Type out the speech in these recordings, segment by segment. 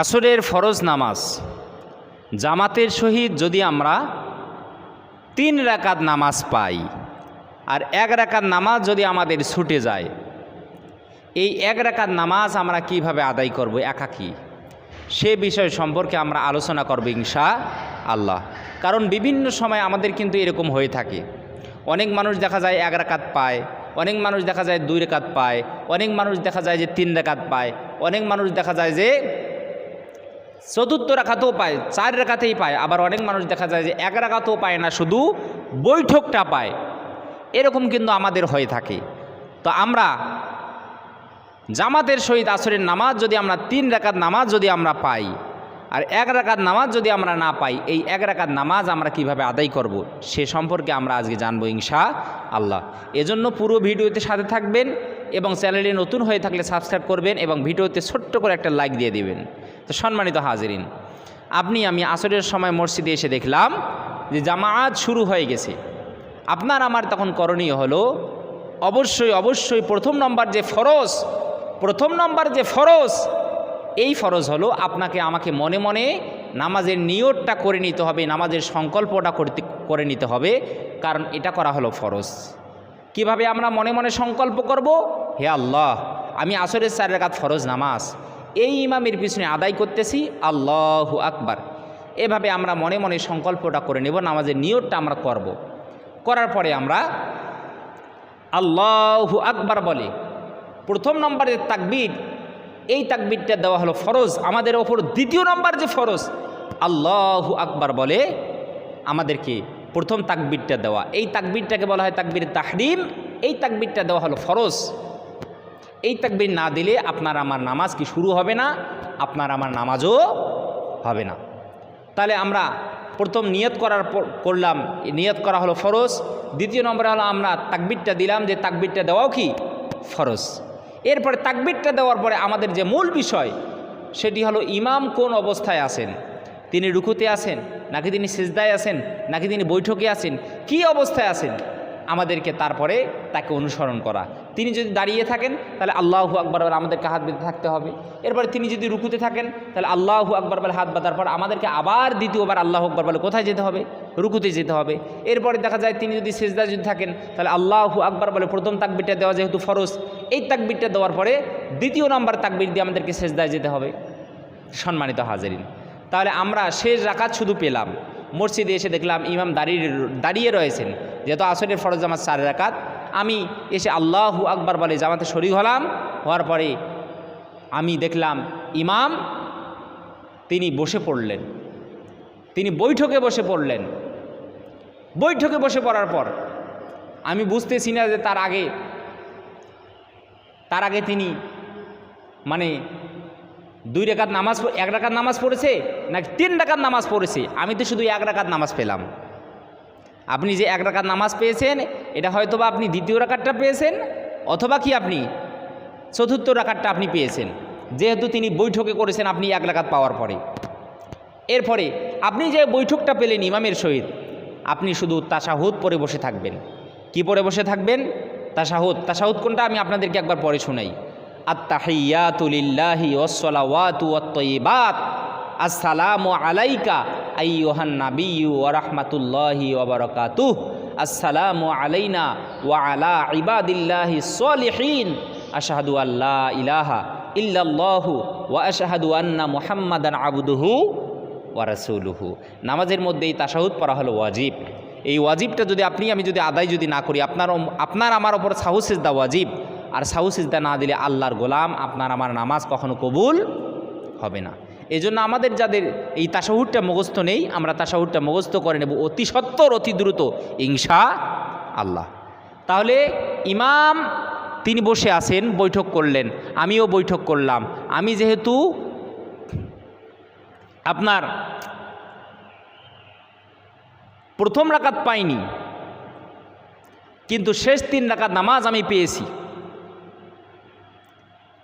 আসরের ফরজ নামাজ জামাতের সহিত যদি আমরা 3 রাকাত নামাজ পাই আর 1 রাকাত নামাজ যদি আমাদের ছুটে যায়, এই 1 রাকাত নামাজ আমরা কিভাবে আদায় করব একাকী, সে বিষয় সম্পর্কে আমরা আলোচনা করব ইনশাআল্লাহ। কারণ বিভিন্ন সময় আমাদের কিন্তু এরকম হয়ে থাকে, অনেক মানুষ দেখা যায় 1 রাকাত পায়, অনেক মানুষ দেখা যায় 2 রাকাত পায়, অনেক মানুষ দেখা যায় যে 3 রাকাত পায়, অনেক মানুষ দেখা যায় যে 4র্থ রাকাতও পায়, 4 রাকাতেই পায়, আবার অনেক মানুষ দেখা যায় যে 1 রাকাতও পায় না, শুধু বৈঠকটা পায়। এরকম কিন্তু আমাদের হয়ে থাকে। তো আমরা জামাতের সহিত আসরের নামাজ যদি আমরা 3 রাকাত নামাজ যদি আমরা পাই আর 1 রাকাত নামাজ যদি আমরা না পাই, এই 1 রাকাত নামাজ আমরা কিভাবে আদায় করব সে সম্পর্কে আমরা আজকে জানবো ইনশাআল্লাহ। এজন্য পুরো ভিডিওতে সাথে থাকবেন এবং চ্যানেলে নতুন হয়ে থাকলে সাবস্ক্রাইব করবেন এবং ভিডিওতে ছোট্ট করে একটা লাইক দিয়ে দিবেন। তো সম্মানিত হাজিরিন, আমি আসরের সময় মসজিদে এসে দেখলাম যে জামাত শুরু হয়ে গেছে। আপনার আমার তখন করণীয় হলো অবশ্যই প্রথম নম্বর যে ফরজ এই ফরজ হলো আপনাকে আমাকে মনে মনে নামাজের নিয়তটা করে নিতে হবে, নামাজের সংকল্পটা করে নিতে হবে, কারণ এটা করা হলো ফরজ। কিভাবে আমরা মনে মনে সংকল্প করব? হে আল্লাহ, আমি আসরের 4 রাকাত ফরজ নামাজ এই ইমামের পিছনে আদায় করতেছি, আল্লাহু আকবার। এভাবে আমরা মনে মনে সংকল্পটা করে নেব, নামাজের নিয়তটা আমরা করব। করার পরে আমরা আল্লাহু আকবার বলে প্রথম নম্বরের তাকবীর, এই তাকবীরটা দেওয়া হলো ফরজ আমাদের ওপর। দ্বিতীয় নম্বর যে ফরজ, আল্লাহু আকবার বলে আমাদেরকে প্রথম তাকবীরটা দেওয়া, এই তাকবীরটাকে বলা হয় তাকবীর তাহরিম। এই তাকবীরটা দেওয়া হলো ফরজ। এই তাকবীর না দিলে আপনার আমার নামাজ কি শুরু হবে না, আপনার আমার নামাজও হবে না। তাহলে আমরা প্রথম নিয়ত করলাম, নিয়ত করা হলো ফরজ। দ্বিতীয় নম্বরে হলো আমরা তাকবীরটা দিলাম, যে তাকবীরটা দেওয়াও কি ফরজ। এরপরে তাকবীরটা দেওয়ার পরে আমাদের যে মূল বিষয় সেটি হলো ইমাম কোন অবস্থায় আছেন, তিনি রুকুতে আছেন নাকি তিনি সিজদায় আছেন নাকি তিনি বৈঠকে আছেন, কি অবস্থায় আছেন, আমাদেরকে তারপরে তাকে অনুসরণ করা। তিনি যদি দাঁড়িয়ে থাকেন তাহলে আল্লাহু আকবার বলে আমাদেরকে হাত বেঁধে থাকতে হবে। এরপরে তিনি যদি রুকুতে থাকেন তাহলে আল্লাহু আকবার বলে হাত বাঁধার পর আমাদেরকে আবার দ্বিতীয়বার আল্লাহু আকবার বলে কোথায় যেতে হবে? রুকুতে যেতে হবে। এরপরে দেখা যায় তিনি যদি সিজদায় যদি থাকেন তাহলে আল্লাহু আকবার বলে প্রথম তাকবীরটা দেওয়া যেহেতু ফরজ, এই তাকবীরটা দেওয়ার পরে দ্বিতীয় নম্বর তাকবীর দিয়ে আমাদেরকে সিজদায় যেতে হবে। সম্মানিত হাজিরিন, তাহলে আমরা শেষ রাকাত শুধু পেলাম। মসজিদে এসে দেখলাম ইমাম দাঁড়িয়ে রয়েছেন, যেহেতু আসরের ফরজ জামাত 4 রাকাত। আমি এসে আল্লাহু আকবার বলে জামাতে শরীক হলাম। হওয়ার পরে আমি দেখলাম ইমাম তিনি বসে পড়লেন, তিনি বৈঠকে বসে পড়লেন। বৈঠকে বসে পড়ার পর আমি বুঝতেছি না যে তার আগে তিনি 2 রাকাত নামাজ 1 রাকাত নামাজ পড়েছে নাকি 3 রাকাত নামাজ পড়েছে। আমি তো শুধু 1 রাকাত নামাজ পেলাম। আপনি যে 1 রাকাত নামাজ পেয়েছেন এটা হয়তো বা আপনি দ্বিতীয় রাকাতটা পেয়েছেন, অথবা কি আপনি 4র্থ রাকাতটা আপনি পেয়েছেন, যেহেতু তিনি বৈঠকে করেছেন আপনি 1 রাকাত পাওয়ার পরে। এরপরে আপনি যে বৈঠকটা পেলেন ইমামের সহিত, আপনি শুধু তাশাহুদ পড়ে বসে থাকবেন। কি পড়ে বসে থাকবেন? তাশাহুদ কোনটা আমি আপনাদেরকে একবার পড়ে শোনাই। আত-তাহিয়াতু লিল্লাহি ওয়াস-সালাওয়াতু ওয়াত-তাইয়্যিবাত, আসসালামু আলাইকা আইয়ুহান নাবিয়্যু ওয়া রাহমাতুল্লাহি ওয়া বারাকাতুহু, আসসালামু আলাইনা ওয়া আলা ইবাদিল্লাহিস সলিহিন, আশহাদু আল্লা ইলাহা ইল্লাল্লাহু ওয়া আশহাদু আন্না মুহাম্মাদান আবদুহু ওয়া রাসূলুহু। নামাজের মধ্যে এই তাশাহুদ পড়া হলো ওয়াজিব। এই ওয়াজিবটা যদি আমি যদি আদায় না করি, আপনার আমার ওপর সাহু সিজদা ওয়াজিব, আর সাহু সিজদা না দিলে আল্লাহর গোলাম আপনার আমার নামাজ কখনো কবুল হবে না। এজন্য আমাদের যাদের এই তাশাহুদটা মুখস্থ নেই, আমরা তাশাহুদটা মুখস্থ করে নেব অতি সত্বর অতি দ্রুত ইনশাআল্লাহ। তাহলে ইমাম তিনি বসে আছেন, বৈঠক করলেন, আমিও বৈঠক করলাম। আমি যেহেতু আপনার প্রথম রাকাত পাইনি, কিন্তু শেষ 3 রাকাত নামাজ আমি পেয়েছি,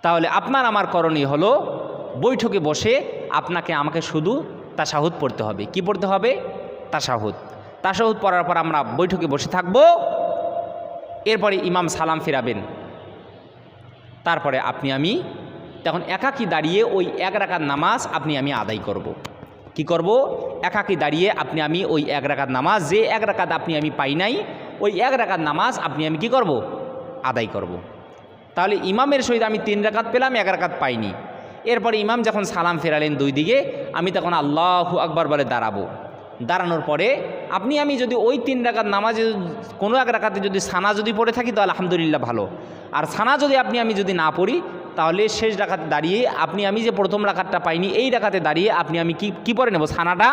তাহলে আপনার আমার করণীয় হলো বৈঠকে বসে আমাকে শুধু তাশাহুদ পড়তে হবে। কি পড়তে হবে? তাশাহুদ পড়ার পর আমরা বৈঠকে বসে থাকব। এরপরে ইমাম সালাম ফিরাবেন, তারপরে আমি তখন একাকী দাঁড়িয়ে ওই 1 রাকাত নামাজ আপনি আমি আদায় করব। কি করব? একাকী দাঁড়িয়ে আপনি আমি ওই 1 রাকাত নামাজ, যে 1 রাকাত আপনি আমি পাই নাই, ওই 1 রাকাত নামাজ আপনি আমি কি করব? আদায় করব। তাহলে ইমামের সহিত আমি 3 রাকাত পেলাম, 1 রাকাত পাইনি। এরপরে ইমাম যখন সালাম ফেরালেন 2 দিকে, আমি তখন আল্লাহু আকবার বলে দাঁড়াবো। দাঁড়ানোর পরে আপনি আমি যদি ওই 3 রাকাত নামাজে কোনো 1 রাকাতে যদি সানা যদি পড়ে থাকি তো আলহামদুলিল্লাহ ভালো। আর সানা যদি আপনি আমি যদি না পড়ি, তাহলে শেষ রাকাতে দাঁড়িয়ে আপনি আমি যে প্রথম রাকাতটা পাইনি, এই রাকাতে দাঁড়িয়ে আপনি আমি কি পড়ে নেব? সানাটা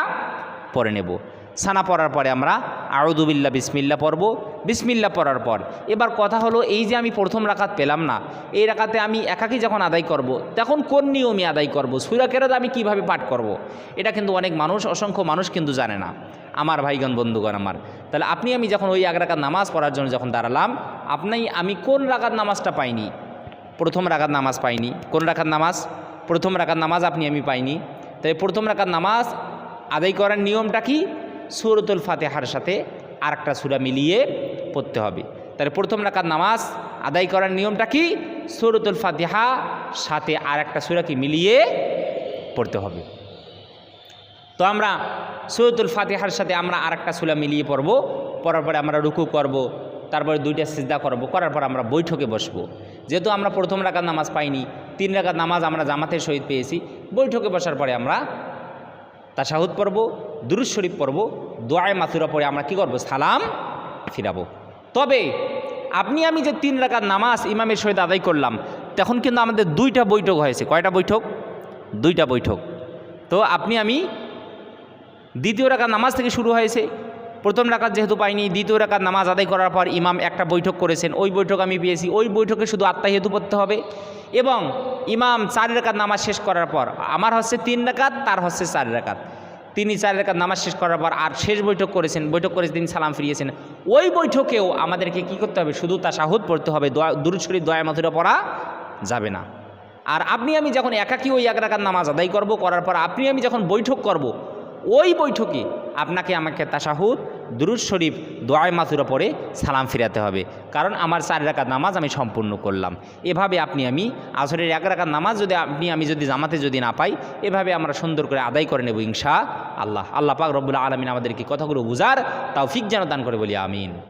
পড়ে নেব। সানা পড়ার পরে আমরা আউযু বিল্লাহ বিসমিল্লাহ পড়ব। বিসমিল্লাহ পড়ার পর এবার কথা হলো, এই যে আমি প্রথম রাকাত পেলাম না, এই রাকাতে আমি একাকী যখন আদায় করব, তখন কোন নিয়মে আদায় করব, সূরা কেরাত আমি কিভাবে পাঠ করব, এটা কিন্তু অনেক মানুষ, অসংখ্য মানুষ কিন্তু জানে না আমার ভাইগণ বন্ধুগণ আমার। তাহলে আপনি আমি যখন ওই 1 রাকাত নামাজ পড়ার জন্য যখন দাঁড়ালাম, আমি কোন রাকাত নামাজটা পাইনি? প্রথম রাকাত নামাজ পাইনি। কোন রাকাত নামাজ? প্রথম রাকাত নামাজ আপনি আমি পাইনি। তাই প্রথম রাকাত নামাজ আদায় করার নিয়মটা কি? সূরাতুল ফাতিহার সাথে আরেকটা সূরা মিলিয়ে পড়তে হবে। তাহলে প্রথম রাকাত নামাজ আদায় করার নিয়মটা কি? সূরাতুল ফাতিহা সাথে আরেকটা সূরা কি মিলিয়ে পড়তে হবে। তো আমরা সূরাতুল ফাতিহার সাথে আমরা আরেকটা সূরা মিলিয়ে পড়ব। পড়ার পরে আমরা রুকু করব, তারপরে 2টা সিজদা করব, করার পর আমরা বৈঠকে বসবো। যেহেতু আমরা প্রথম রাকাত নামাজ পাইনি, 3 রাকাত নামাজ আমরা জামাতের সহিত পেয়েছি, বৈঠকে বসার পরে আমরা তাশাহুদ পড়ব, দুরূদ শরীফ পড়ব, দোয়ায়ে মাসুরা পড়ে আমরা কি করব? সালাম ফিরাবো। তবে আপনি আমি যে 3 রাকাত নামাজ ইমামের সহিত আদায় করলাম, তখন কিন্তু আমাদের 2টা বৈঠক হয়েছে। কয়টা বৈঠক? 2টা বৈঠক। তো আপনি আমি দ্বিতীয় রাকাত নামাজ থেকে শুরু হয়েছে। প্রথম রাকাত যেহেতু পাইনি, দ্বিতীয় রাকাত নামাজ আদায় করার পর ইমাম একটা বৈঠক করেছেন, ওই বৈঠক আমি পেয়েছি। ওই বৈঠকে শুধু আত্মাহিয়াতু পড়তে হবে। এবং ইমাম 4 রাকাত নামাজ শেষ করার পর, আমার হচ্ছে 3 রাকাত, তার হচ্ছে 4 রাকাত, তিনি 4 রাকাত নামাজ শেষ করার পর আর শেষ বৈঠক করেছেন, তিনি সালাম ফিরিয়েছেন। ওই বৈঠকেও আমাদেরকে কি করতে হবে? শুধু তাশাহুদ পড়তে হবে, দুরূদ শরীফ দোয়ায়ে মাসুরা পড়া যাবে না। আর আপনি আমি যখন একাকী ওই 1 রাকাত নামাজ আদায় করব, করার পর আপনি আমি যখন বৈঠক করব, ওই বৈঠকে আপনাকে আমাকে তাশাহুদ, দুরূদ শরীফ দোয়ায়ে মাসুরা পড়ে সালাম ফিরাতে হবে, কারণ আমার 4 রাকাত নামাজ আমি সম্পূর্ণ করলাম। এভাবে আপনি আমি আসরের 1 রাকাত নামাজ যদি আপনি আমি যদি জামাতে যদি না পাই, এভাবে আমরা সুন্দর করে আদায় করে নেব ইনশাআল্লাহ। আল্লাহ পাক রব্বুল আলামিন আমাদেরকে কথাগুলো বুঝার তৌফিক যেন দান করে, বলি আমিন।